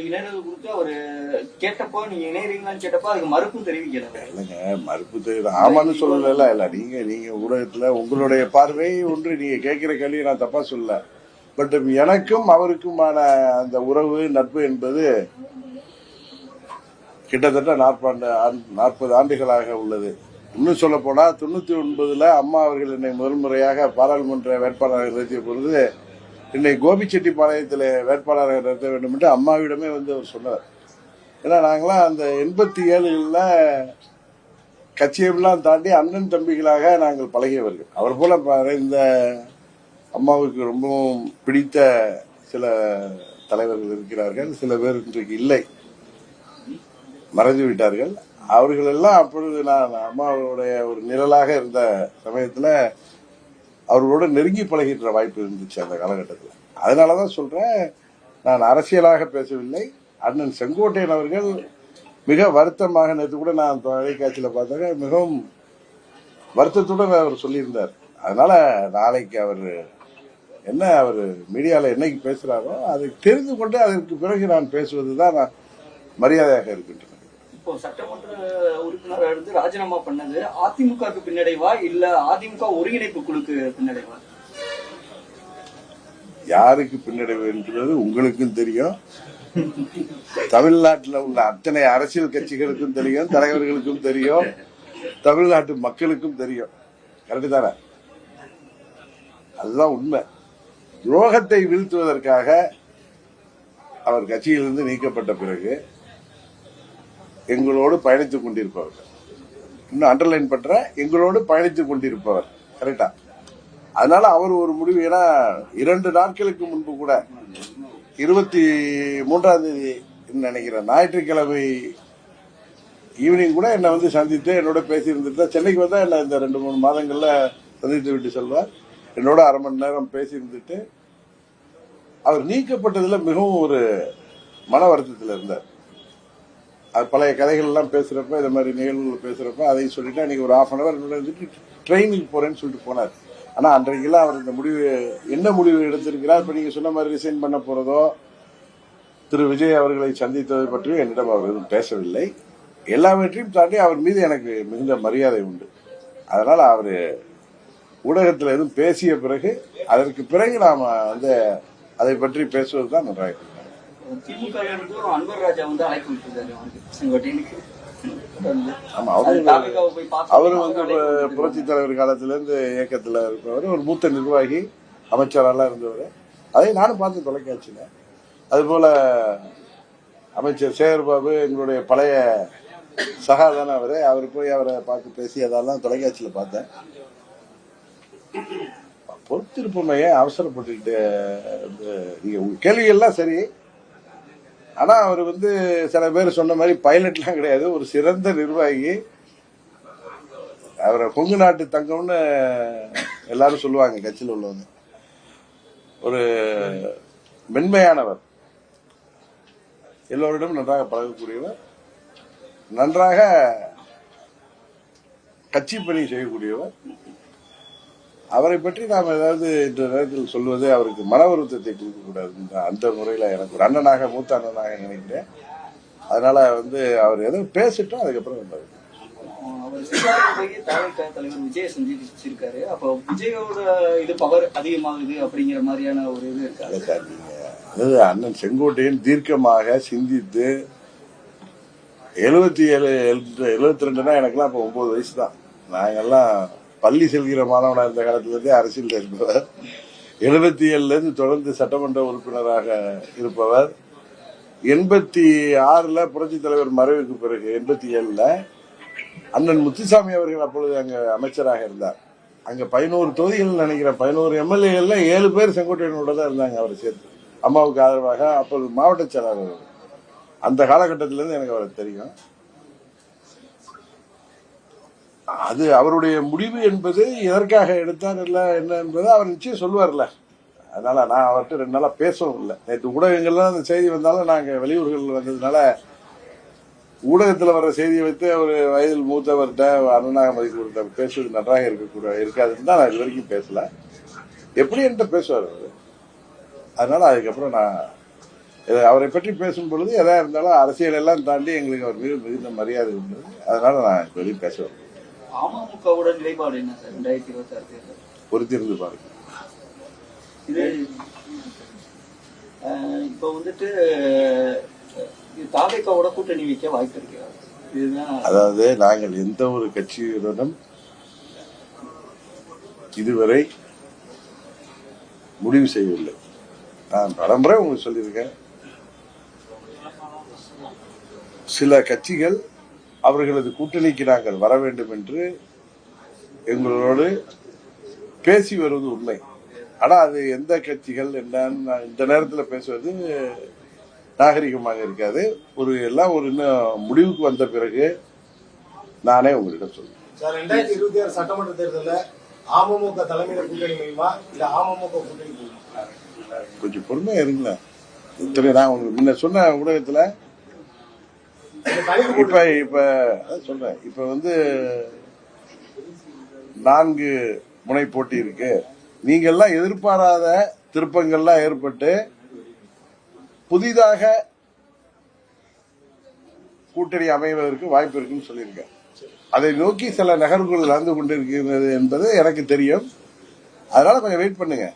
இணையது கொடுத்து அவரு கேட்டப்போ நீங்க இணையறீங்களான்னு கேட்டப்போ அதுக்கு மறுப்பும் தெரிவிக்கல. இல்லைங்க, மறுப்பு தெரியுது, ஆமான்னு சொல்லல. இல்ல நீங்க ஊடகத்துல உங்களுடைய பார்வை ஒன்று, நீங்க கேட்கிற கேள்வி நான் தப்பா சொல்லல. பட் எனக்கும் அவருக்குமான அந்த உறவு நட்பு என்பது கிட்டத்தட்ட 40 ஆண்டுகளாக உள்ளது. இன்னும் சொல்ல போனா 99 அம்மா அவர்கள் என்னை முதல் முறையாக பாராளுமன்ற வேட்பாளராக நிறுத்திய பொழுது என்னை கோபிச்செட்டிப்பாளையத்தில் வேட்பாளராக நிறுத்த வேண்டும் என்று அம்மாவிடமே வந்து அவர் சொன்னார். ஏன்னா நாங்களாம் அந்த 87களில் கட்சியெல்லாம் தாண்டி அண்ணன் தம்பிகளாக நாங்கள் பழகியவர்கள். அவர் போல இந்த அம்மாவுக்கு ரொம்பவும் பிடித்த சில தலைவர்கள் இருக்கிறார்கள், சில பேர் இன்றைக்கு இல்லை, மறைந்து விட்டார்கள். அவர்கள் எல்லாம் அப்பொழுது நான் அம்மாவுடைய ஒரு நிழலாக இருந்த சமயத்தில் அவர்களோட நெருங்கி பழகின்ற வாய்ப்பு இருந்துச்சு அந்த காலகட்டத்தில். அதனாலதான் சொல்றேன், நான் அரசியலாக பேசவில்லை. அண்ணன் செங்கோட்டையன் அவர்கள் மிக வருத்தமாக, நேற்று கூட நான் தொலைக்காட்சியில் பார்த்தாங்க, மிகவும் வருத்தத்துடன் அவர் சொல்லியிருந்தார். அதனால நாளைக்கு அவர் மீடியாவில் என்னைக்கு பேசுறாரோ அதை தெரிந்து கொண்டு அதற்கு பிறகு நான் பேசுவதுதான் மரியாதையாக இருக்கின்றன. இப்போ சட்டமன்ற உறுப்பினராக இருந்து ராஜினாமா பண்ணது அதிமுகவுக்கு பின்னடைவா இல்ல அதிமுக ஒருங்கிணைப்பு குழுக்கு பின்னடைவா? யாருக்கு பின்னடைவு என்பது உங்களுக்கும் தெரியும், தமிழ்நாட்டில் உள்ள அத்தனை அரசியல் கட்சிகளுக்கும் தெரியும், தலைவர்களுக்கும் தெரியும், தமிழ்நாட்டு மக்களுக்கும் தெரியும். கரெக்டு தானே? அதுதான் உண்மை. துரோகத்தை வீழ்த்துவதற்காக அவர் கட்சியிலிருந்து நீக்கப்பட்ட பிறகு எங்களோடு பயணித்துக் கொண்டிருப்பவர்கள், இன்னும் அண்டர்லைன் பண்ற, எங்களோடு பயணித்துக் கொண்டிருப்பவர். கரெக்டா? அதனால அவர் ஒரு முடிவு. ஏன்னா 2 நாட்களுக்கு முன்பு கூட 23ஆம் தேதி நினைக்கிறேன் ஞாயிற்றுக்கிழமை ஈவினிங் கூட என்னை வந்து சந்தித்து என்னோட பேசி இருந்துட்டு சென்னைக்கு வந்தா என்ன இந்த 2-3 மாதங்கள்ல சந்தித்து விட்டு செல்வார். என்னோட அரை மணி நேரம் பேசி இருந்துட்டு அவர் நீக்கப்பட்டதுல மிகவும் ஒரு மன வருத்தத்தில் இருந்தார். அது பழைய கதைகள் எல்லாம் பேசுறப்ப, இந்த மாதிரி நிகழ்வுகள் பேசுறப்ப அதையும் சொல்லிட்டு அன்னைக்கு ஒரு 1/2 hour இருந்துட்டு ட்ரெயினிங் போறேன்னு சொல்லிட்டு போனார். ஆனா அன்றைக்கெல்லாம் அவர் இந்த முடிவு, என்ன முடிவு எடுத்திருக்கிறார், இப்ப நீங்க சொன்ன மாதிரி ரிசைன் பண்ண போறதோ திரு விஜய் அவர்களை சந்தித்ததை பற்றியும் என்னிடம் அவர் எதுவும் பேசவில்லை. எல்லாவற்றையும் தாண்டி அவர் மீது எனக்கு மிகுந்த மரியாதை உண்டு. அதனால அவரு ஊடகத்தில் எதுவும் பேசிய பிறகு அதற்கு பிறகு நாம வந்து அதை பற்றி பேசுவதுதான் நன்றாக. ஆமா, அவரு வந்து புரட்சி தலைவர் காலத்திலிருந்து இயக்கத்தில் இருப்பவர், ஒரு மூத்த நிர்வாகி, அமைச்சரெல்லாம் இருந்தவர். அதை நானும் பார்த்து தொலைக்காட்சியில. அதுபோல அமைச்சர் சேகர்பாபு எங்களுடைய பழைய சகாதான அவர் போய் அவரை பார்த்து பேசி அதெல்லாம் தொலைக்காட்சியில பார்த்தேன். பொறுத்திருப்போமே, அவசரப்பட்டுக்கிட்டு நீங்க உங்க கேள்விகள்லாம் சரி. ஆனா அவர் வந்து சில பேர் சொன்ன மாதிரி பைலட்லாம் கிடையாது, ஒரு சிறந்த நிர்வாகி. அவரை கொங்கு நாட்டு தங்கம்னு எல்லாரும் சொல்லுவாங்க கட்சியில் உள்ளவங்க. ஒரு மென்மையானவர், எல்லோரிடம் நன்றாக பழகக்கூடியவர், நன்றாக கட்சி பணி செய்யக்கூடியவர். அவரை பற்றி நாம் ஏதாவது இந்த நேரத்தில் சொல்வது அவருக்கு மன வருத்தத்தை கொடுக்கக்கூடாது. அந்த முறையில் எனக்கு ஒரு அண்ணனாக, மூத்த அண்ணனாக நினைக்கிறேன். அதனால வந்து அவர் ஏதோ பேசிட்டோம், அதுக்கப்புறம் வந்தார். தலைவர் விஜய் சந்திச்சிருக்காரு. அப்போ விஜயோட இது பவர் அதிகமாகுது அப்படிங்கிற மாதிரியான ஒரு இது இருக்காது சார்? நீங்க அதாவது அண்ணன் செங்கோட்டையன் தீர்க்கமாக சிந்தித்து 77, 72னா எனக்கெல்லாம் இப்போ 9 வயசு தான். நாங்கெல்லாம் பள்ளி செல்கிற மாணவனாக இருந்த காலத்திலிருந்தே அரசியல் இருப்பவர். 77லேருந்து தொடர்ந்து சட்டமன்ற உறுப்பினராக இருப்பவர். 86ல் புரட்சி தலைவர் மறைவுக்கு பிறகு 87ல் அண்ணன் முத்துசாமி அவர்கள் அப்பொழுது அங்க அமைச்சராக இருந்தார். அங்க 11 தொகுதிகள் நினைக்கிறேன், 11 எம்எல்ஏகள்ல 7 பேர் செங்கோட்டையனோட தான் இருந்தாங்க அவரை சேர்த்து, அம்மாவுக்கு ஆதரவாக. அப்போது மாவட்ட செயலாளர். அந்த காலகட்டத்திலிருந்து எனக்கு அவரை தெரியும். அது அவருடைய முடிவு என்பது எதற்காக எடுத்தார் இல்ல என்ன என்பது அவர் நிச்சயம் சொல்லுவார்ல. அதனால நான் அவர்கிட்ட 2 நாளா பேசவும் இல்லை. நேற்று ஊடகங்கள்லாம் அந்த செய்தி வந்தாலும் நாங்க வெளியூர்கள் வந்ததுனால ஊடகத்தில் வர்ற செய்தியை வைத்து அவர் வயதில் மூத்தவர்கிட்ட, அண்ணனாக மதிக்கிறவர்கிட்ட பேசுவது நன்றாக இருக்காதுன்னு தான் நான் இது வரைக்கும் பேசல. எப்படி என்கிட்ட பேசுவார் அவரு. அதனால அதுக்கப்புறம் நான் அவரை பற்றி பேசும் பொழுது எதா இருந்தாலும் அரசியல் எல்லாம் தாண்டி எங்களுக்கு அவர் மீது மிகுந்த மரியாதை உண்டு. அதனால நான் வெளியே பேசுவேன். அமமுகவோட நிலைப்பாடு என்ன சார் 2026 தேர்தல்? பொறுத்திருந்து பாருங்க. இது இப்ப வந்துட்டு தாவேக்காவோட கூட்டணி வைக்க வாய்ப்பு இருக்கு. இதுதான் அதாவது நாங்கள் எந்த ஒரு கட்சியுடனும் இதுவரை முடிவு செய்யவில்லை. நான் பலமுறை உங்களுக்கு சொல்லியிருக்கேன். சில கட்சிகள் அவர்களது கூட்டணிக்கு நாங்கள் வர வேண்டும் என்று எங்களோடு பேசி வருவது உண்மை. ஆனா அது எந்த கட்சிகள் என்னன்னு இந்த நேரத்தில் பேசுவது நாகரிகமாக இருக்காது. எல்லாம் ஒரு இன்னும் முடிவுக்கு வந்த பிறகு நானே உங்களிடம் சொல்றேன். 2026 சட்டமன்ற தேர்தலில் அமமுக தலைமையில கூட்டணி வைமா இல்ல அமமுக கூட்டணி கொஞ்சம் பொறுமையா இருங்களேன். நான் உங்களுக்கு முன்ன சொன்ன ஊடகத்துல இப்ப சொல்றேன். இப்ப 4 முனை போட்டி இருக்கு. நீங்க எல்லாம் எதிர்பாராத திருப்பங்கள்லாம் ஏற்பட்டு புதிதாக கூட்டணி அமைவதற்கு வாய்ப்பு இருக்குன்னு சொல்லியிருக்கேன். அதை நோக்கி சில நகர்வுகள் நடந்து கொண்டிருக்கிறது என்பது எனக்கு தெரியும். அதனால கொஞ்சம் வெயிட் பண்ணுங்க.